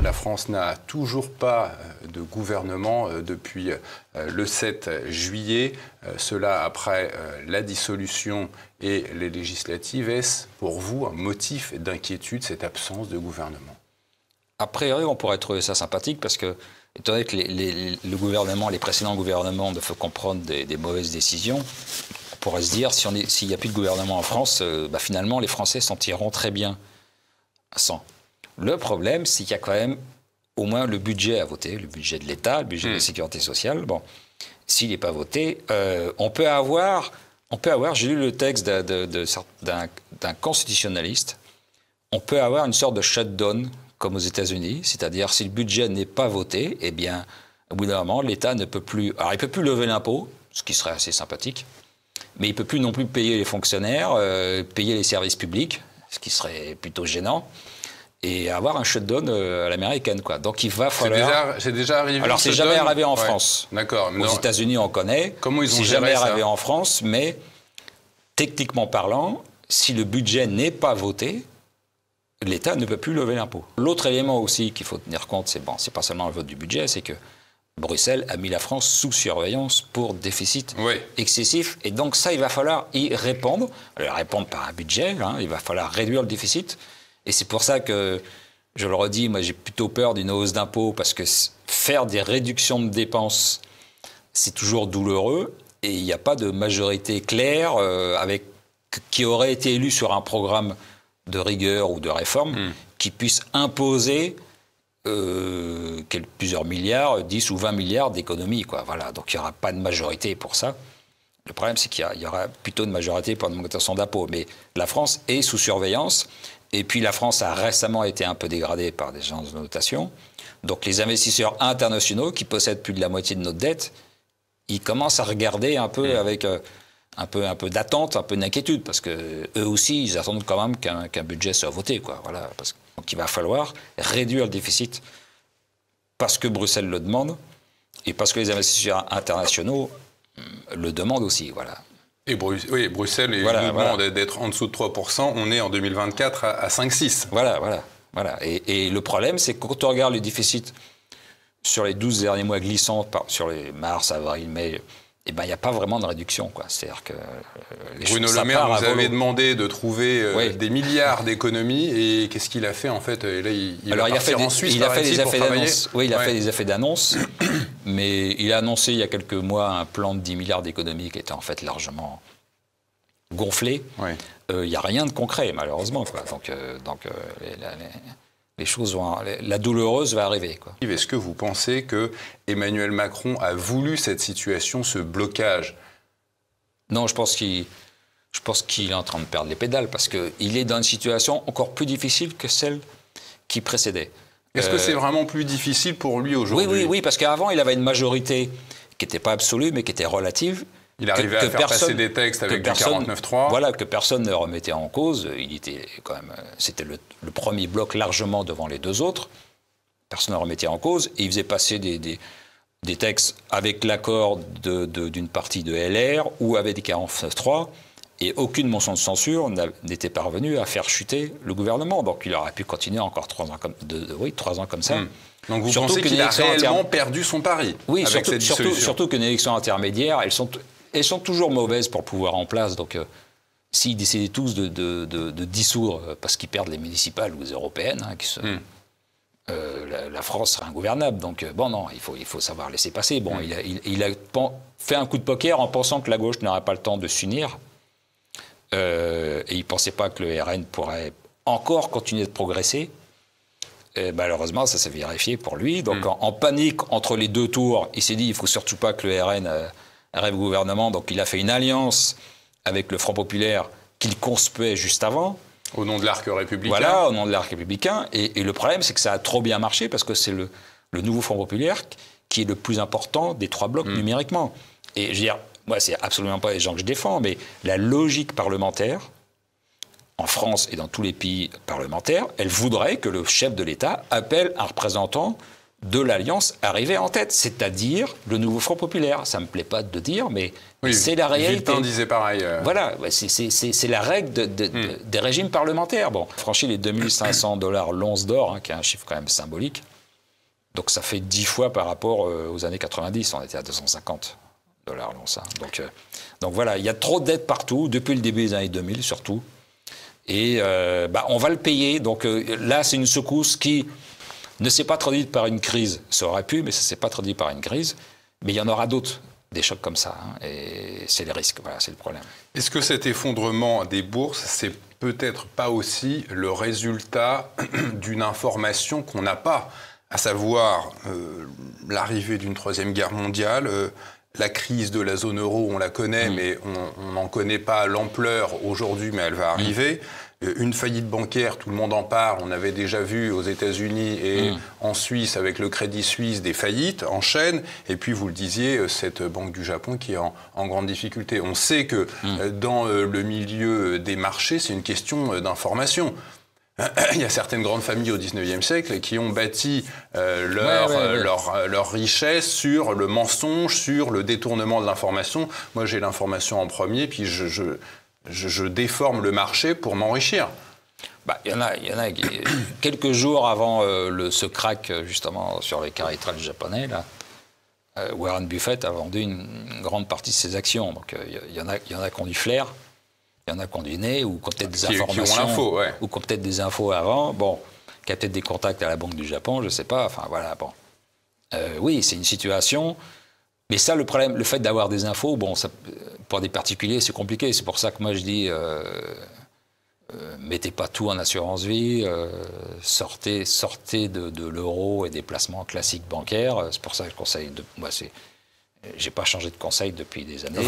La France n'a toujours pas de gouvernement depuis le 7 juillet. Cela après la dissolution et les législatives. Est-ce pour vous un motif d'inquiétude, cette absence de gouvernement? A priori, on pourrait trouver ça sympathique parce que, étant donné que les précédents gouvernements ne font comprendre des mauvaises décisions, on pourrait se dire, s'il n'y a plus de gouvernement en France, finalement, les Français s'en tireront très bien sans. Le problème, c'est qu'il y a quand même au moins le budget à voter, le budget de l'État, le budget de la sécurité sociale. Bon, s'il n'est pas voté, on peut avoir, j'ai lu le texte d'un constitutionnaliste, on peut avoir une sorte de shutdown comme aux États-Unis, c'est-à-dire si le budget n'est pas voté, eh bien, au bout d'un moment, l'État ne peut plus... Alors, il ne peut plus lever l'impôt, ce qui serait assez sympathique, mais il ne peut plus non plus payer les fonctionnaires, payer les services publics, ce qui serait plutôt gênant, et avoir un shutdown à l'américaine, quoi. Donc, il va falloir... C'est déjà arrivé. Alors, c'est jamais arrivé en France. D'accord. Aux États-Unis, on connaît. Comment ils ont c'est géré jamais ça arrivé en France, mais techniquement parlant, si le budget n'est pas voté, l'État ne peut plus lever l'impôt. L'autre élément aussi qu'il faut tenir compte, c'est pas seulement le vote du budget, c'est que Bruxelles a mis la France sous surveillance pour déficit excessif. Et donc ça, il va falloir y répondre. Alors, répondre par un budget, il va falloir réduire le déficit. Et c'est pour ça que, je le redis, moi j'ai plutôt peur d'une hausse d'impôts parce que faire des réductions de dépenses, c'est toujours douloureux. Et il n'y a pas de majorité claire qui aurait été élue sur un programme de rigueur ou de réforme qui puisse imposer plusieurs milliards, 10 ou 20 milliards d'économies, quoi. Voilà. Donc il n'y aura pas de majorité pour ça. Le problème, c'est qu'il y aura plutôt de majorité pour une augmentation d'impôts. Mais la France est sous surveillance. Et puis la France a récemment été un peu dégradée par des agences de notation. Donc les investisseurs internationaux qui possèdent plus de la moitié de notre dette, ils commencent à regarder un peu avec un peu d'attente, un peu d'inquiétude, parce que eux aussi, ils attendent quand même qu'un budget soit voté, quoi. Voilà. Donc il va falloir réduire le déficit parce que Bruxelles le demande et parce que les investisseurs internationaux le demandent aussi. Voilà. Et Bruxelles nous demande d'être en dessous de 3%. On est en 2024 à 5,6. Voilà. Et le problème, c'est que quand on regarde le déficit sur les 12 derniers mois glissants, sur les mars, avril, mai, il n'y a pas vraiment de réduction, quoi. C'est-à-dire que Bruno Le Maire vous avait demandé de trouver des milliards d'économies, et qu'est-ce qu'il a fait en fait? Et là, il va partir en Suisse, il a fait des effets d'annonce. Oui, il a fait des effets d'annonce, mais il a annoncé il y a quelques mois un plan de 10 milliards d'économies qui était en fait largement gonflé. Il n'y a rien de concret, malheureusement, quoi. Donc les choses la douloureuse va arriver, quoi. Est-ce que vous pensez que Emmanuel Macron a voulu cette situation, ce blocage? Non, je pense qu'il est en train de perdre les pédales parce qu'il est dans une situation encore plus difficile que celle qui précédait. Est-ce que c'est vraiment plus difficile pour lui aujourd'hui? Oui, parce qu'avant, il avait une majorité qui n'était pas absolue, mais qui était relative. Il arrivait à faire passer des textes avec du 49.3. Voilà, que personne ne remettait en cause. C'était le premier bloc largement devant les deux autres. Personne ne remettait en cause. Et il faisait passer des textes avec l'accord d'une partie de LR ou avec des 49.3. Et aucune motion de censure n'était parvenue à faire chuter le gouvernement. Donc il aurait pu continuer encore 3 ans comme ça. Donc vous pensez qu'il a réellement perdu son pari? Oui, surtout qu'une élection intermédiaire, elles sont toujours mauvaises pour le pouvoir en place. Donc, s'ils décidaient tous de dissoudre parce qu'ils perdent les municipales ou les européennes, la France serait ingouvernable. Donc, non, il faut savoir laisser passer. Bon, il a fait un coup de poker en pensant que la gauche n'aurait pas le temps de s'unir. Et il ne pensait pas que le RN pourrait encore continuer de progresser. Et malheureusement, ça s'est vérifié pour lui. Donc, en panique entre les deux tours, il s'est dit il ne faut surtout pas que le RN arrive au gouvernement. Donc, il a fait une alliance avec le Front populaire qu'il conspuait juste avant. Au nom de l'arc républicain. Voilà, au nom de l'arc républicain. Et le problème, c'est que ça a trop bien marché parce que c'est le nouveau Front populaire qui est le plus important des trois blocs numériquement. Et je veux dire, moi, c'est absolument pas les gens que je défends, mais la logique parlementaire, en France et dans tous les pays parlementaires, elle voudrait que le chef de l'État appelle un représentant de l'Alliance arrivait en tête, c'est-à-dire le nouveau Front populaire. Ça ne me plaît pas de dire, mais oui, c'est la réalité. Villepin disait pareil. Voilà, c'est la règle des régimes parlementaires. Bon, franchi les $2500 l'once d'or, qui est un chiffre quand même symbolique. Donc ça fait 10 fois par rapport aux années 90. On était à $250 l'once. Donc voilà, il y a trop de dettes partout, depuis le début des années 2000 surtout. Et on va le payer. Donc là, c'est une secousse qui ne s'est pas traduite par une crise. Ça aurait pu, mais ça ne s'est pas traduit par une crise. Mais il y en aura d'autres, des chocs comme ça. Et c'est les risques, voilà, c'est le problème. Est-ce que cet effondrement des bourses, c'est peut-être pas aussi le résultat d'une information qu'on n'a pas, à savoir l'arrivée d'une troisième guerre mondiale, la crise de la zone euro, on la connaît, mais on n'en connaît pas l'ampleur aujourd'hui, mais elle va arriver. Une faillite bancaire, tout le monde en parle. On avait déjà vu aux États-Unis et en Suisse, avec le Crédit Suisse, des faillites en chaîne. Et puis, vous le disiez, cette banque du Japon qui est en grande difficulté. On sait que dans le milieu des marchés, c'est une question d'information. Il y a certaines grandes familles au XIXe siècle qui ont bâti leur richesse sur le mensonge, sur le détournement de l'information. Moi, j'ai l'information en premier, puis je déforme le marché pour m'enrichir. Il y en a quelques jours avant ce crack, justement, sur les carry-trades japonais, là, Warren Buffett a vendu une grande partie de ses actions. Donc, il y en a qui ont du flair. Il y en a qui ont du nez, ou qui ont peut-être des informations, ou qui ont peut-être des infos avant, qui a peut-être des contacts à la Banque du Japon, je ne sais pas, enfin voilà, oui, c'est une situation, mais ça, le problème, le fait d'avoir des infos, ça, pour des particuliers, c'est compliqué, c'est pour ça que moi je dis, mettez pas tout en assurance vie, sortez de l'euro et des placements classiques bancaires, c'est pour ça que je conseille, j'ai pas changé de conseil depuis des années.